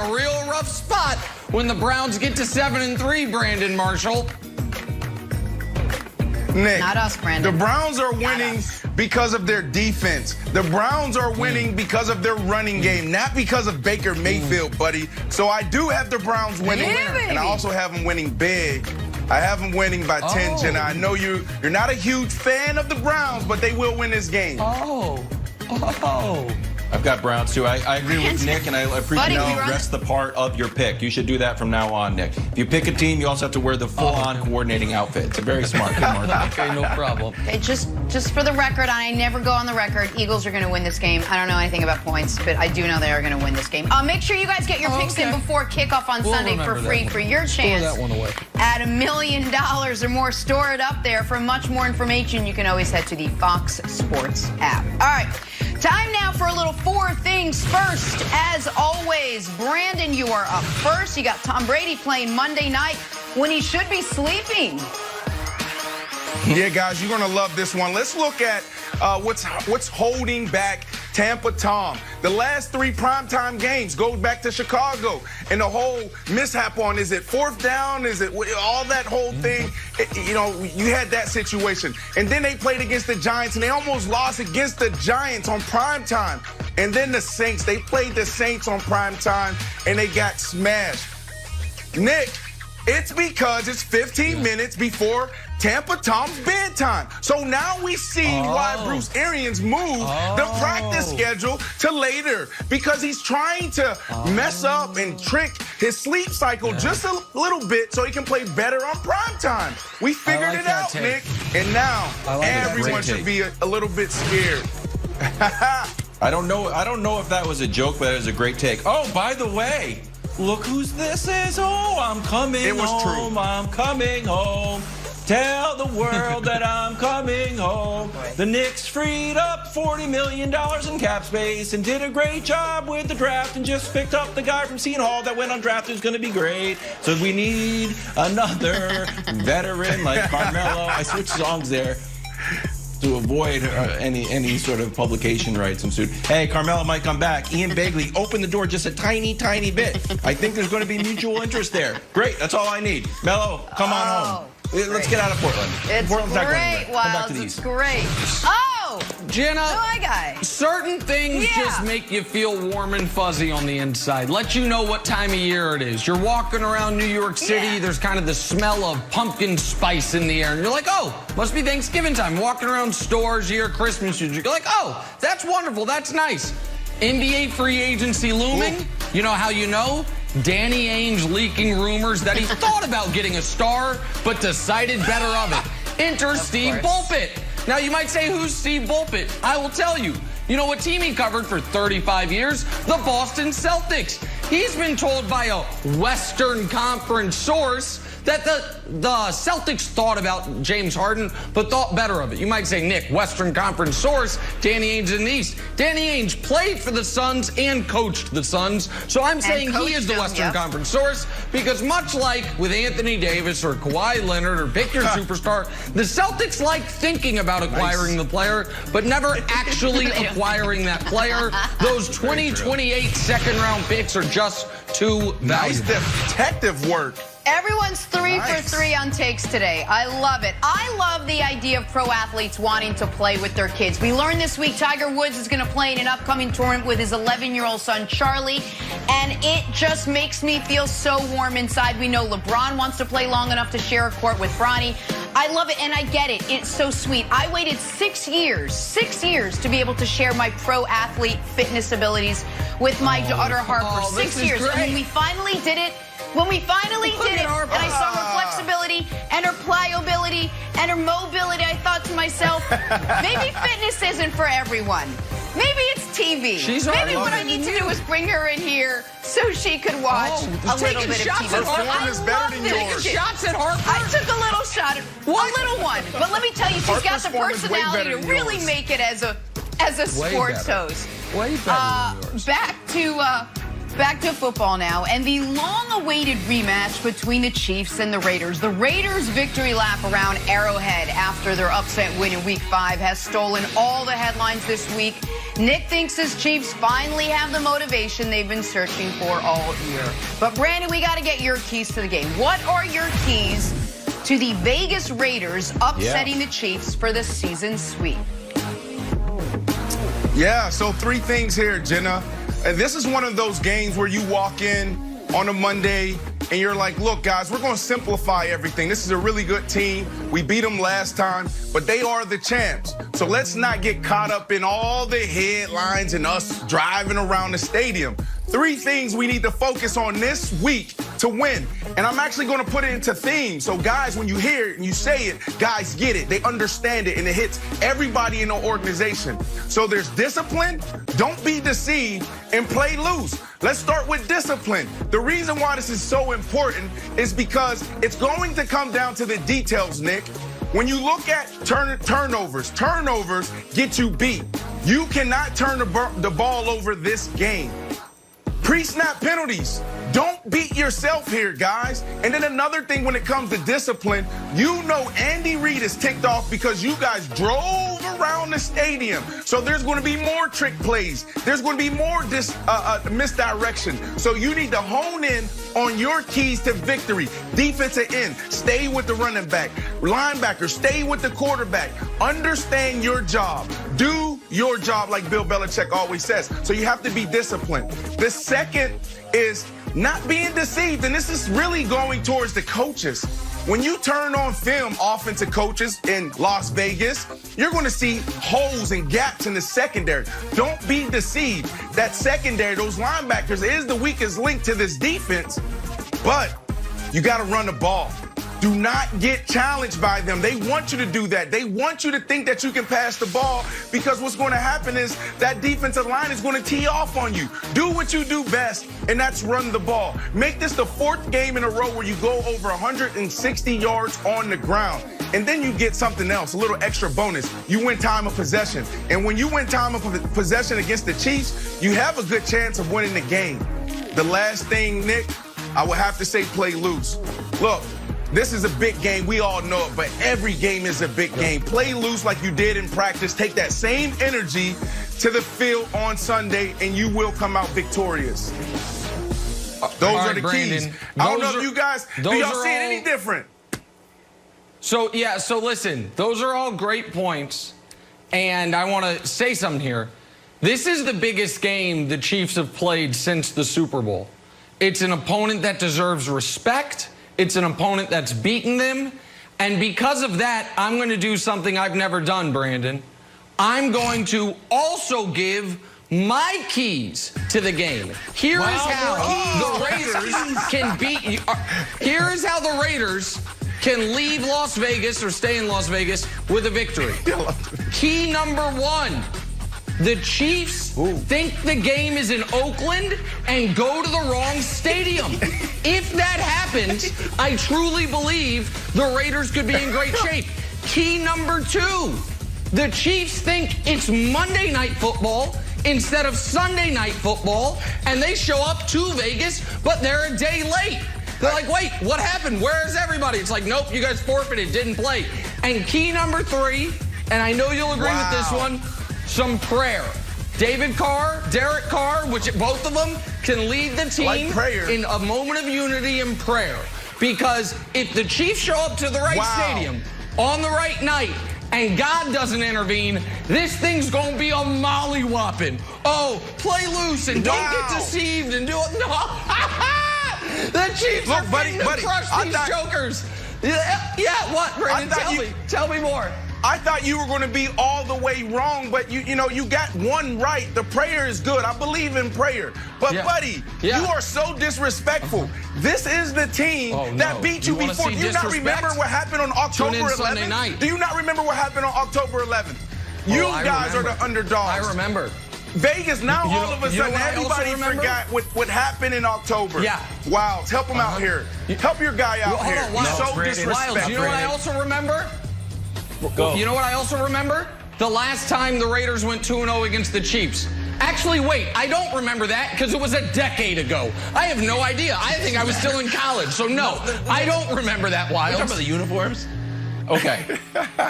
A real rough spot when the Browns get to 7-3, Brandon Marshall. Nick, not us, Brandon. The Browns are winning because of their defense. The Browns are winning because of their running game, not because of Baker Mayfield, buddy. So I do have the Browns winning, and I also have them winning big. I have them winning by 10, Jenna. I know you're not a huge fan of the Browns, but they will win this game. I've got Browns, too. I agree with Nick, and I appreciate you rest the part of your pick. You should do that from now on, Nick. If you pick a team, you also have to wear the full-on coordinating outfit. It's very smart. Good, Mark. Okay, no problem. Okay, just for the record, I never go on the record, Eagles are going to win this game. I don't know anything about points, but I do know they are going to win this game. Make sure you guys get your picks in before kickoff on Sunday for free for your chance that one away. at $1 million or more. Store it up there. For much more information, you can always head to the Fox Sports app. All right. Time now for a little four things first. As always, Brandon, you are up first. You got Tom Brady playing Monday night when he should be sleeping. Yeah, guys, you're going to love this one. Let's look at what's holding back Tampa Tom. The last three primetime games go back to Chicago. And the whole mishap on, is it fourth down? Is it all that whole thing? You had that situation. And then they played against the Giants, and they almost lost against the Giants on primetime. And then the Saints, they played the Saints on primetime, and they got smashed. Nick, it's because it's 15 minutes before Tampa Tom's bedtime. So now we see why Bruce Arians moved the practice schedule to later, because he's trying to mess up and trick his sleep cycle just a little bit so he can play better on primetime. We figured it out, Nick, and now everyone should be a little bit scared. I don't know if that was a joke, but it was a great take. Oh, by the way, look whose this is. Oh, I'm coming home. It was true. I'm coming home. Tell the world that I'm coming home. The Knicks freed up $40 million in cap space and did a great job with the draft and just picked up the guy from Seton Hall that went undrafted who's going to be great. So we need another veteran like Carmelo. I switched songs there to avoid any sort of publication rights and suit. Hey, Carmelo might come back. Ian Begley opened the door just a tiny, tiny bit. I think there's going to be mutual interest there. Great, that's all I need. Melo, come on home. Let's get out of Portland. It's Portland's great, Wilds. It's great. Oh! Jenna, my guy. Certain things just make you feel warm and fuzzy on the inside. Let you know what time of year it is. You're walking around New York City. There's kind of the smell of pumpkin spice in the air. And you're like, oh, must be Thanksgiving time. Walking around stores, you hear Christmas music. You're like, oh, that's wonderful. That's nice. NBA free agency looming. Ooh. You know how you know? Danny Ainge leaking rumors that he thought about getting a star, but decided better of it. Enter Steve Bulpett. Now, you might say, who's Steve Bulpett? I will tell you. You know what team he covered for 35 years? The Boston Celtics. He's been told by a Western Conference source that the Celtics thought about James Harden, but thought better of it. You might say, Nick, Western Conference source, Danny Ainge in the East. Danny Ainge played for the Suns and coached the Suns, so I'm saying he is the Western Conference source, because much like with Anthony Davis or Kawhi Leonard or pick your superstar, the Celtics like thinking about acquiring the player, but never actually acquiring that player. Those 2028 second-round picks are just too valuable. Nice detective work. Everyone's 3 for 3 on takes today. I love it. I love the idea of pro athletes wanting to play with their kids. We learned this week Tiger Woods is going to play in an upcoming tournament with his 11-year-old son, Charlie, and it just makes me feel so warm inside. We know LeBron wants to play long enough to share a court with Bronny. I love it, and I get it. It's so sweet. I waited 6 years to be able to share my pro athlete fitness abilities with my daughter, Harper. 6 years. And when we finally did it, and I saw her flexibility and her pliability and her mobility, I thought to myself, maybe fitness isn't for everyone. Maybe it's TV. Maybe what I need to do is bring her in here so she could watch a little bit of TV. Her form is better than yours. Shots at Harper? I took a little shot at a little one. But let me tell you, she's got the personality to really make it as a sports host. Way better than yours. Back to football now, and the long-awaited rematch between the Chiefs and the Raiders. The Raiders' victory lap around Arrowhead after their upset win in Week 5 has stolen all the headlines this week. Nick thinks his Chiefs finally have the motivation they've been searching for all year. But Brandon, we got to get your keys to the game. What are your keys to the Vegas Raiders upsetting the Chiefs for the season sweep? Yeah, so 3 things here, Jenna. And this is one of those games where you walk in on a Monday and you're like, look, guys, we're going to simplify everything. This is a really good team. We beat them last time, but they are the champs. So let's not get caught up in all the headlines and us driving around the stadium. 3 things we need to focus on this week to win. And I'm actually going to put it into themes. So, guys, when you hear it and you say it, guys get it. They understand it, and it hits everybody in the organization. So there's discipline. Don't be deceived and play loose. Let's start with discipline. The reason why this is so important is because it's going to come down to the details, Nick. When you look at turnovers get you beat. You cannot turn the ball over this game. Pre-snap penalties. Don't beat yourself here, guys. And then another thing when it comes to discipline, you know Andy Reid is ticked off because you guys drove around the stadium. So there's going to be more trick plays. There's going to be more misdirection. So you need to hone in on your keys to victory. Defensive end, stay with the running back. Linebacker, stay with the quarterback. Understand your job. Do your job like Bill Belichick always says. So you have to be disciplined. The second is not being deceived, and this is really going towards the coaches. When you turn on film, offensive coaches in Las Vegas, you're going to see holes and gaps in the secondary. Don't be deceived. That secondary, those linebackers, is the weakest link to this defense, but you got to run the ball. Do not get challenged by them. They want you to do that. They want you to think that you can pass the ball, because what's going to happen is that defensive line is going to tee off on you. Do what you do best, and that's run the ball. Make this the 4th game in a row where you go over 160 yards on the ground. And then you get something else, a little extra bonus. You win time of possession. And when you win time of possession against the Chiefs, you have a good chance of winning the game. The last thing, Nick, I would have to say play loose. Look, this is a big game. We all know it, but every game is a big game. Play loose like you did in practice. Take that same energy to the field on Sunday, and you will come out victorious. Those are the keys. I don't know if you guys, do y'all see it any different? So, yeah, so listen, those are all great points, and I want to say something here. This is the biggest game the Chiefs have played since the Super Bowl. It's an opponent that deserves respect. It's an opponent that's beaten them. And because of that, I'm going to do something I've never done, Brandon. I'm going to also give my keys to the game. Here is how the Raiders can beat you. Here is how the Raiders can leave Las Vegas or stay in Las Vegas with a victory. Key number 1. The Chiefs think the game is in Oakland and go to the wrong stadium. If that happens, I truly believe the Raiders could be in great shape. Key number 2, the Chiefs think it's Monday Night Football instead of Sunday Night Football, and they show up to Vegas, but they're a day late. They're like, wait, what happened? Where is everybody? It's like, nope, you guys forfeited, didn't play. And key number 3, and I know you'll agree with this one, some prayer. David Carr, Derek Carr, which both of them can lead the team in a moment of unity and prayer. Because if the Chiefs show up to the right stadium on the right night and God doesn't intervene, this thing's going to be a mollywhopping. Oh, play loose and don't get deceived and do it. No. The Chiefs are fitting to crush these jokers. Yeah, what, Brandon? Tell me more. I thought you were going to be all the way wrong, but you got one right. The prayer is good. I believe in prayer. But, buddy, you are so disrespectful. This is the team that beat you before. Do you not remember what happened on October 11th? Do you not remember what happened on October 11th? You guys are the underdogs. I remember. Vegas, now all of a sudden, everybody forgot what happened in October. Yeah. Wow, help him out here. Help your guy out here. He's so disrespectful. You know what I also remember? You know what I also remember? The last time the Raiders went 2-0 against the Chiefs. Actually, wait, I don't remember that because it was a decade ago. I have no idea. I think I was still in college, so no, I don't remember that, Wild. You talking about the uniforms? Okay.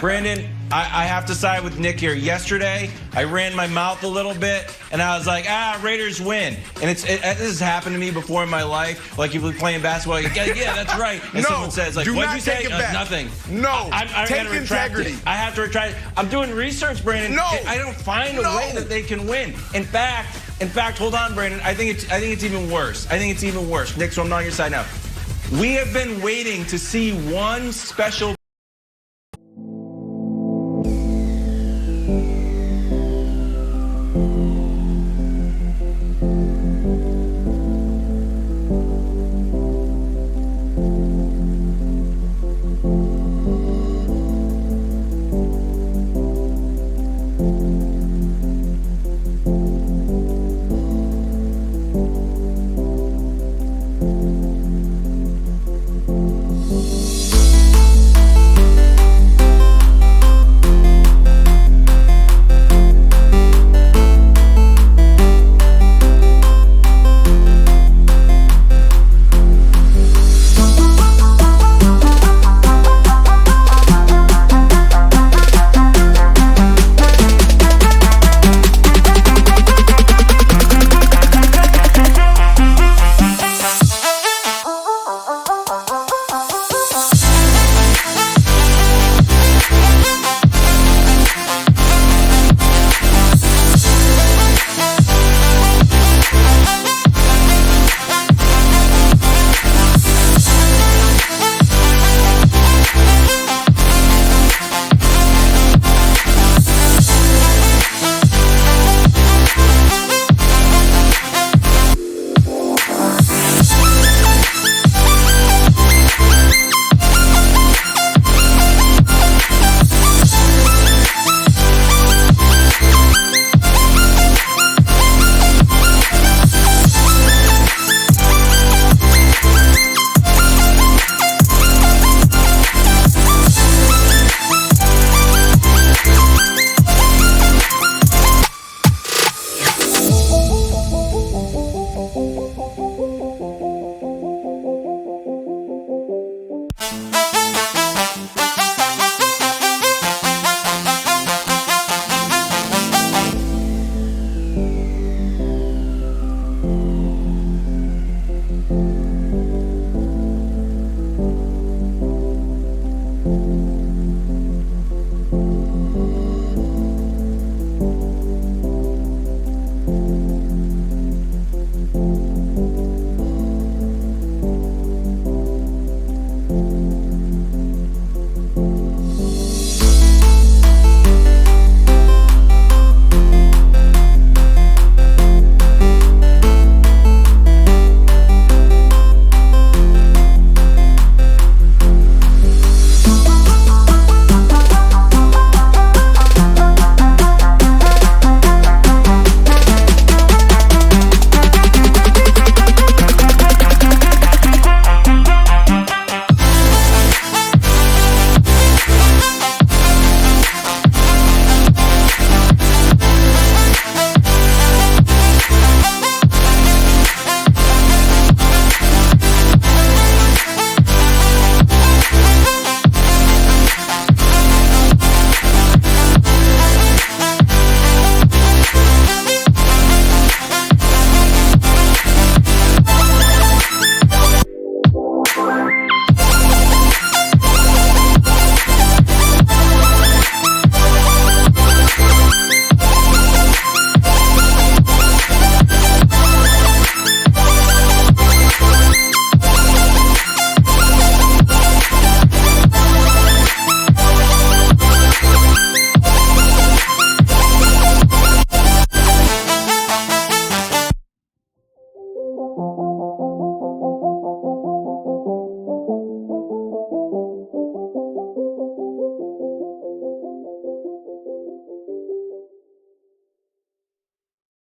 Brandon, I have to side with Nick here. Yesterday, I ran my mouth a little bit, and I was like, Raiders win. And this has happened to me before in my life. Like, you've been playing basketball, you go, yeah, that's right. And someone says, like, what'd you say? Nothing. No, I take gotta retract integrity. it. I have to retract it. I'm doing research, Brandon. No. I don't find a way that they can win. In fact, hold on, Brandon. I think it's even worse. Nick, so I'm not on your side now. We have been waiting to see one special